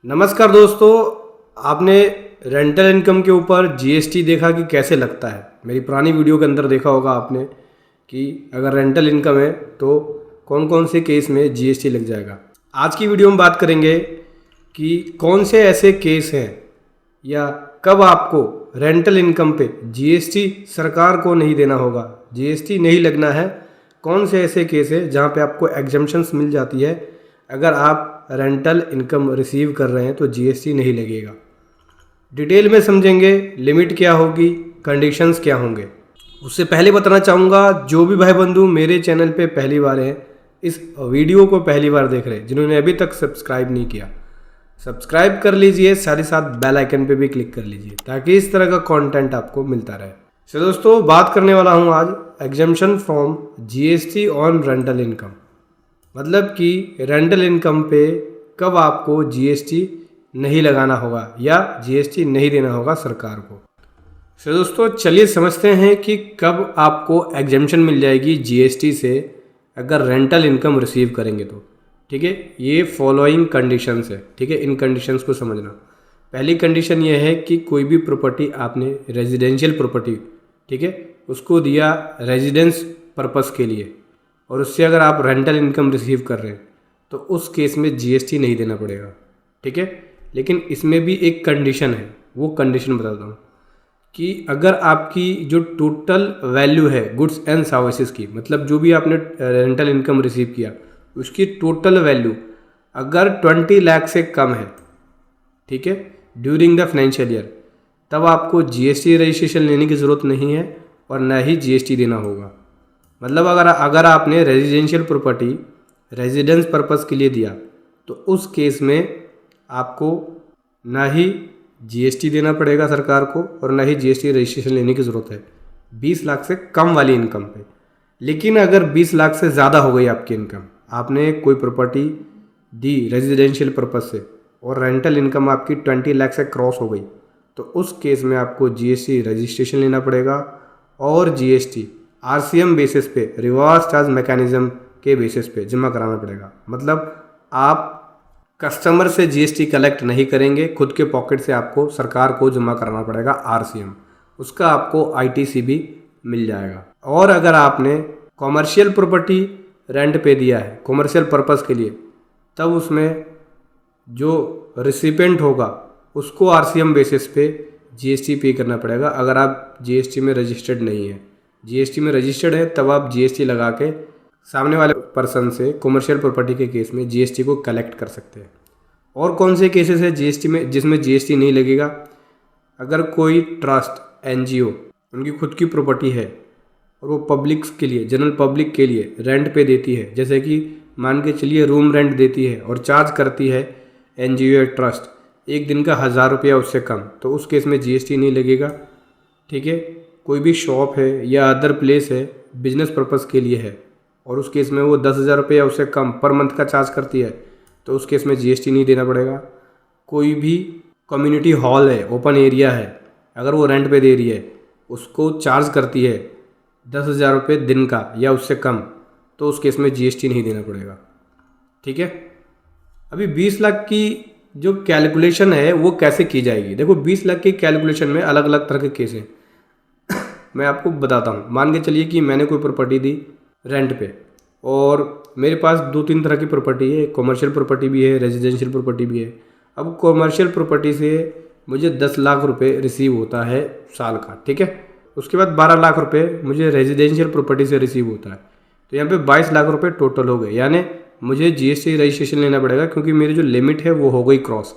नमस्कार दोस्तों, आपने रेंटल इनकम के ऊपर जीएसटी देखा कि कैसे लगता है। मेरी पुरानी वीडियो के अंदर देखा होगा आपने कि अगर रेंटल इनकम है तो कौन कौन से केस में जीएसटी लग जाएगा। आज की वीडियो में बात करेंगे कि कौन से ऐसे केस हैं या कब आपको रेंटल इनकम पे जीएसटी सरकार को नहीं देना होगा, जीएसटी नहीं लगना है। कौन से ऐसे केस है जहाँ पे आपको एग्जम्पशंस मिल जाती है, अगर आप रेंटल इनकम रिसीव कर रहे हैं तो जीएसटी नहीं लगेगा। डिटेल में समझेंगे, लिमिट क्या होगी, कंडीशंस क्या होंगे। उससे पहले बताना चाहूँगा, जो भी भाई बंधु मेरे चैनल पे पहली बार हैं, इस वीडियो को पहली बार देख रहे हैं, जिन्होंने अभी तक सब्सक्राइब नहीं किया, सब्सक्राइब कर लीजिए, साथ ही साथ बेल आइकन पे भी क्लिक कर लीजिए ताकि इस तरह का कंटेंट आपको मिलता रहे। तो दोस्तों, बात करने वाला हूँ आज exemption from GST on rental income, मतलब कि रेंटल इनकम पे कब आपको जीएसटी नहीं लगाना होगा या जीएसटी नहीं देना होगा सरकार को। तो दोस्तों, चलिए समझते हैं कि कब आपको एग्जम्पशन मिल जाएगी जीएसटी से अगर रेंटल इनकम रिसीव करेंगे तो। ठीक है, ये फॉलोइंग कंडीशंस है। ठीक है, इन कंडीशंस को समझना। पहली कंडीशन ये है कि कोई भी प्रॉपर्टी आपने रेजिडेंशियल प्रॉपर्टी, ठीक है, उसको दिया रेजिडेंस पर्पस के लिए, और उससे अगर आप रेंटल इनकम रिसीव कर रहे हैं तो उस केस में जीएसटी नहीं देना पड़ेगा। ठीक है, लेकिन इसमें भी एक कंडीशन है, वो कंडीशन बताता हूँ कि अगर आपकी जो टोटल वैल्यू है गुड्स एंड सर्विसेज की, मतलब जो भी आपने रेंटल इनकम रिसीव किया उसकी टोटल वैल्यू अगर 20 लाख से कम है, ठीक है, ड्यूरिंग द फाइनेंशियल ईयर, तब आपको जीएसटी रजिस्ट्रेशन लेने की ज़रूरत नहीं है और ना ही जीएसटी देना होगा। मतलब अगर आपने रेजिडेंशियल प्रॉपर्टी रेजिडेंस पर्पस के लिए दिया तो उस केस में आपको ना ही जीएसटी देना पड़ेगा सरकार को और ना ही जीएसटी रजिस्ट्रेशन लेने की ज़रूरत है 20 लाख से कम वाली इनकम पे। लेकिन अगर 20 लाख से ज़्यादा हो गई आपकी इनकम, आपने कोई प्रॉपर्टी दी रेजिडेंशियल पर्पस से और रेंटल इनकम आपकी 20 लाख से क्रॉस हो गई, तो उस केस में आपको जीएसटी रजिस्ट्रेशन लेना पड़ेगा और जीएसटी आरसीएम बेसिस पे, रिवर्स चार्ज मैकेनिज्म के बेसिस पे जमा कराना पड़ेगा। मतलब आप कस्टमर से जीएसटी कलेक्ट नहीं करेंगे, खुद के पॉकेट से आपको सरकार को जमा कराना पड़ेगा आरसीएम, उसका आपको आईटीसी भी मिल जाएगा। और अगर आपने कॉमर्शियल प्रॉपर्टी रेंट पे दिया है कॉमर्शियल पर्पस के लिए, तब उसमें जो रिसिपेंट होगा उसको आरसीएम बेसिस पे जीएसटी पे करना पड़ेगा। अगर आप जीएसटी में रजिस्टर्ड नहीं है, जीएसटी में रजिस्टर्ड है तब आप जीएसटी लगा के सामने वाले पर्सन से कॉमर्शियल प्रॉपर्टी के केस में जीएसटी को कलेक्ट कर सकते हैं। और कौन से केसेस है जीएसटी में जिसमें जीएसटी नहीं लगेगा? अगर कोई ट्रस्ट, एनजीओ, उनकी खुद की प्रॉपर्टी है और वो पब्लिक के लिए, जनरल पब्लिक के लिए रेंट पे देती है, जैसे कि मान के चलिए रूम रेंट देती है और चार्ज करती है एनजीओ या ट्रस्ट एक दिन का 1000 रुपया उससे कम, तो उस केस में जीएसटी नहीं लगेगा। ठीक है, कोई भी शॉप है या अदर प्लेस है बिजनेस पर्पस के लिए है और उस केस में वो 10,000 रुपये या उससे कम पर मंथ का चार्ज करती है, तो उस केस में जीएसटी नहीं देना पड़ेगा। कोई भी कम्युनिटी हॉल है, ओपन एरिया है, अगर वो रेंट पे दे रही है, उसको चार्ज करती है 10,000 रुपये दिन का या उससे कम, तो उस केस में जीएसटी नहीं देना पड़ेगा। ठीक है, अभी 20 लाख की जो कैलकुलेशन है वो कैसे की जाएगी? देखो, 20 लाख की कैलकुलेशन में अलग अलग तरह के केस हैं, मैं आपको बताता हूँ। मान के चलिए कि मैंने कोई प्रॉपर्टी दी रेंट पे और मेरे पास 2-3 तरह की प्रॉपर्टी है, कॉमर्शियल प्रॉपर्टी भी है, रेजिडेंशियल प्रॉपर्टी भी है। अब कॉमर्शियल प्रॉपर्टी से मुझे 10 लाख रुपए रिसीव होता है साल का, ठीक है। उसके बाद 12 लाख रुपए मुझे रेजिडेंशियल प्रॉपर्टी से रिसीव होता है, तो यहाँ पे 22 लाख रुपए टोटल हो गए। यानी मुझे जीएसटी रजिस्ट्रेशन लेना पड़ेगा क्योंकि मेरी जो लिमिट है वो हो गई क्रॉस।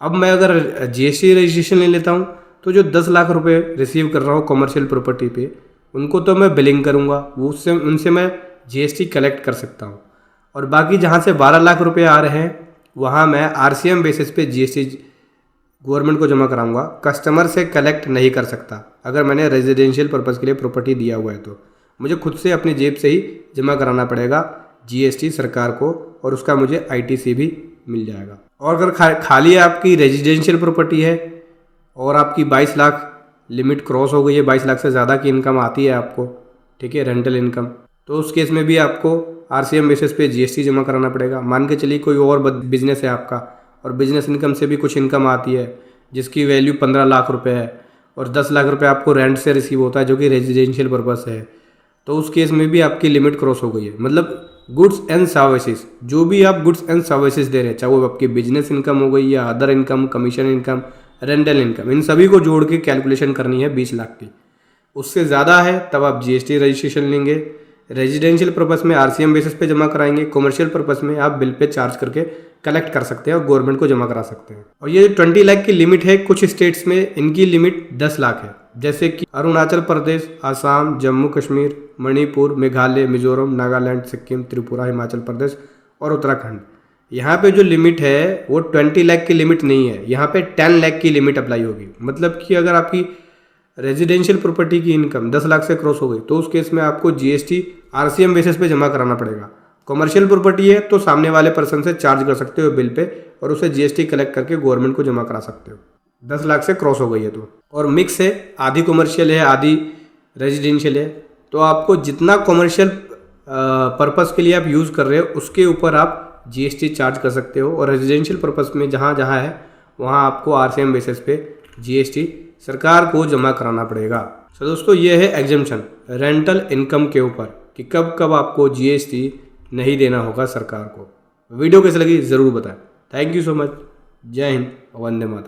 अब मैं अगर जीएसटी रजिस्ट्रेशन ले लेता हूँ तो जो 10 लाख रुपए रिसीव कर रहा हूँ कॉमर्शियल प्रॉपर्टी पे, उनको तो मैं बिलिंग करूँगा, वो उनसे मैं जीएसटी कलेक्ट कर सकता हूँ। और बाकी जहाँ से 12 लाख रुपए आ रहे हैं वहाँ मैं आरसीएम बेसिस पे जीएसटी गवर्नमेंट को जमा कराऊंगा, कस्टमर से कलेक्ट नहीं कर सकता। अगर मैंने रेजिडेंशियल पर्पज़ के लिए प्रॉपर्टी दिया हुआ है तो मुझे खुद से अपनी जेब से ही जमा कराना पड़ेगा जीएसटी सरकार को, और उसका मुझे आईटीसी भी मिल जाएगा। और अगर खाली आपकी रेजिडेंशियल प्रॉपर्टी है और आपकी 22 लाख लिमिट क्रॉस हो गई है, 22 लाख से ज़्यादा की इनकम आती है आपको, ठीक है, रेंटल इनकम, तो उस केस में भी आपको आरसीएम बेसिस पे जीएसटी जमा कराना पड़ेगा। मान के चलिए कोई और बिजनेस है आपका और बिजनेस इनकम से भी कुछ इनकम आती है जिसकी वैल्यू 15 लाख रुपए है, और 10 लाख रुपए आपको रेंट से रिसीव होता है जो कि रेजिडेंशियल पर्पस है, तो उस केस में भी आपकी लिमिट क्रॉस हो गई है। मतलब गुड्स एंड सर्विसेज, जो भी आप गुड्स एंड सर्विसेज दे रहे हैं, चाहे वो आपकी बिजनेस इनकम हो गई या other income, commission income, rental income, इन सभी को जोड़ के कैलकुलेशन करनी है 20 लाख की। उससे ज़्यादा है तब आप जीएसटी रजिस्ट्रेशन लेंगे। रेजिडेंशियल पर्पस में आरसीएम बेसिस पे जमा कराएंगे, कमर्शियल पर्पस में आप बिल पे चार्ज करके कलेक्ट कर सकते हैं और गवर्नमेंट को जमा करा सकते हैं। और ये 20 लाख की लिमिट है, कुछ स्टेट्स में इनकी लिमिट 10 लाख है, जैसे कि अरुणाचल प्रदेश, आसाम, जम्मू कश्मीर, मणिपुर, मेघालय, मिजोरम, नागालैंड, सिक्किम, त्रिपुरा, हिमाचल प्रदेश और उत्तराखंड। यहाँ पे जो लिमिट है वो 20 लाख की लिमिट नहीं है, यहाँ पे 10 लाख की लिमिट अप्लाई होगी। मतलब कि अगर आपकी रेजिडेंशियल प्रॉपर्टी की इनकम 10 लाख से क्रॉस हो गई तो उस केस में आपको जीएसटी आरसीएम बेसिस पे जमा कराना पड़ेगा। कमर्शियल प्रॉपर्टी है तो सामने वाले पर्सन से चार्ज कर सकते हो बिल पे और उसे जीएसटी कलेक्ट करके गवर्नमेंट को जमा करा सकते हो, 10 लाख से क्रॉस हो गई है तो। और मिक्स है, आधी कमर्शियल है आधी रेजिडेंशियल है, तो आपको जितना कमर्शियल पर्पस के लिए आप यूज़ कर रहे हो उसके ऊपर आप जीएसटी चार्ज कर सकते हो। और रेजिडेंशियल पर्पस में जहाँ जहाँ है वहाँ आपको आरसीएम बेसिस पे जीएसटी सरकार को जमा कराना पड़ेगा। तो दोस्तों ये है एग्जम्पशन रेंटल इनकम के ऊपर कि कब कब आपको जीएसटी नहीं देना होगा सरकार को। वीडियो कैसी लगी ज़रूर बताएं। Thank you so much. जय हिंद, वंदे मातरम।